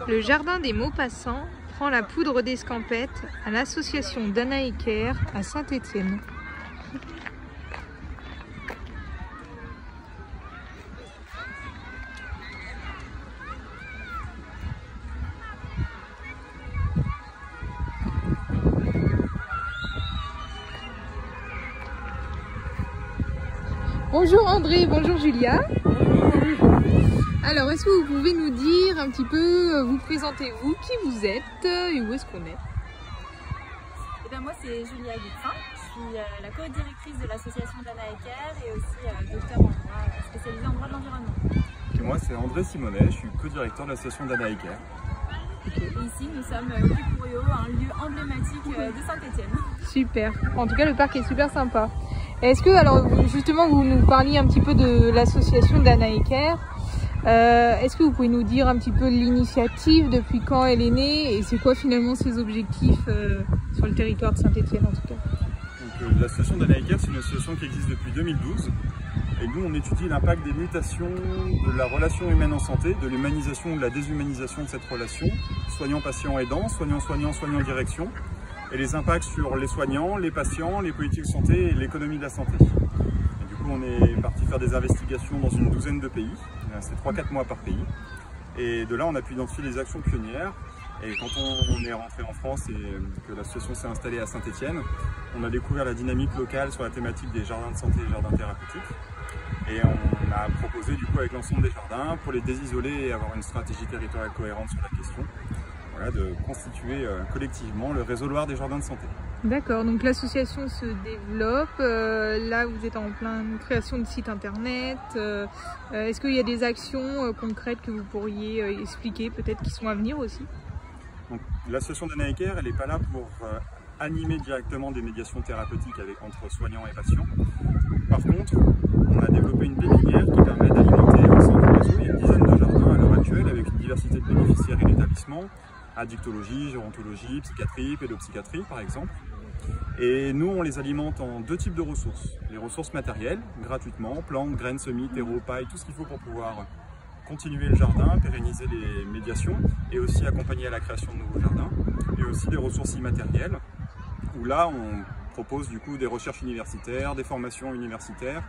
Le jardin des Maupassants prend la poudre d'escampette à l'association Danaeker à Saint-Étienne. Bonjour André, bonjour Julia. Alors, est-ce que vous pouvez nous dire un petit peu, vous présentez-vous, qui vous êtes et où est-ce qu'on est? Eh bien, moi, c'est Julia Guitrin. Je suis la co-directrice de l'association Danaeker et aussi docteur en droit spécialisée en droit de l'environnement. Et moi, c'est André Simonet, je suis co-directeur de l'association Danaeker. Et ici, nous sommes au Puy-Pourriaux, un lieu emblématique de Saint-Étienne. Super. En tout cas, le parc est super sympa. Est-ce que, alors, justement, vous nous parliez un petit peu de l'association Danaeker. Est-ce que vous pouvez nous dire un petit peu l'initiative, depuis quand elle est née et c'est quoi finalement ses objectifs sur le territoire de Saint-Étienne en tout cas? L'association Danaeker, c'est une association qui existe depuis 2012 et nous on étudie l'impact des mutations de la relation humaine en santé, de l'humanisation ou de la déshumanisation de cette relation, soignant-patient-aidant, soignant-soignant, soignant-direction, et les impacts sur les soignants, les patients, les politiques de santé et l'économie de la santé. Et du coup on est parti faire des investigations dans une douzaine de pays. C'est 3-4 mois par pays. Et de là, on a pu identifier les actions pionnières. Et quand on est rentré en France et que l'association s'est installée à Saint-Étienne, on a découvert la dynamique locale sur la thématique des jardins de santé et jardins thérapeutiques. Et on a proposé du coup avec l'ensemble des jardins, pour les désisoler et avoir une stratégie territoriale cohérente sur la question, voilà, de constituer collectivement le réseau Loire des jardins de santé. D'accord, donc l'association se développe, là vous êtes en pleine création de site internet, est-ce qu'il y a des actions concrètes que vous pourriez expliquer, peut-être qui sont à venir aussi? L'association Danaeker, elle n'est pas là pour animer directement des médiations thérapeutiques entre soignants et patients. Par contre, on a développé une pépinière qui permet d'alimenter l'ensemble du réseau. Il y a une dizaine de jardins à l'heure actuelle avec une diversité de bénéficiaires et d'établissements, addictologie, gérontologie, psychiatrie, pédopsychiatrie par exemple. Et nous, on les alimente en deux types de ressources. Les ressources matérielles, gratuitement, plantes, graines, semis, terreau, paille, tout ce qu'il faut pour pouvoir continuer le jardin, pérenniser les médiations et aussi accompagner à la création de nouveaux jardins. Et aussi des ressources immatérielles, où là, on propose du coup des recherches universitaires, des formations universitaires,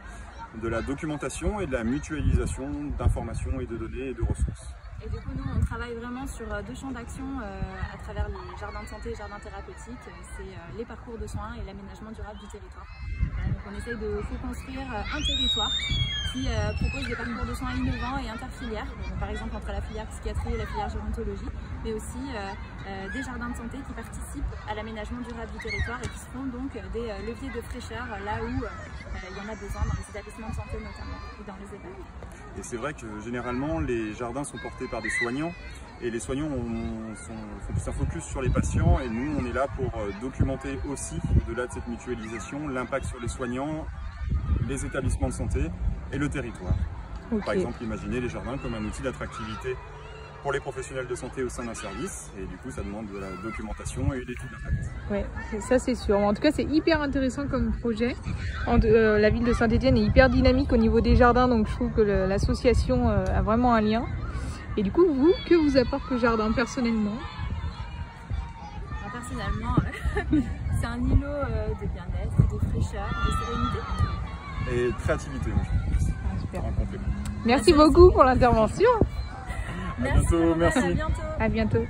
de la documentation et de la mutualisation d'informations et de données et de ressources. Et du coup, nous, on travaille vraiment sur deux champs d'action à travers les jardins de santé et jardins thérapeutiques. C'est les parcours de soins et l'aménagement durable du territoire. Donc on essaye de co-construire un territoire qui propose des parcours de soins innovants et interfilières, par exemple entre la filière psychiatrie et la filière gérontologie, mais aussi des jardins de santé qui participent à l'aménagement durable du territoire et qui seront donc des leviers de fraîcheur là où il y en a besoin dans les établissements de santé notamment et dans les EHPAD. Et c'est vrai que généralement les jardins sont portés par des soignants et les soignants font plus un focus sur les patients et nous on est là pour documenter aussi, au-delà de cette mutualisation, l'impact sur les soignants, les établissements de santé et le territoire. Okay. Par exemple, imaginez les jardins comme un outil d'attractivité pour les professionnels de santé au sein d'un service et du coup ça demande de la documentation et une étude d'impact. Oui, ça c'est sûr. En tout cas c'est hyper intéressant comme projet. La ville de Saint-Étienne est hyper dynamique au niveau des jardins, donc je trouve que l'association a vraiment un lien. Et du coup, vous, que vous apporte le jardin personnellement? Personnellement, c'est un îlot de bien-être, de fraîcheur, de sérénité. Et de créativité, moi je pense. Super. Merci beaucoup pour l'intervention. À bientôt, merci. À bientôt. À bientôt.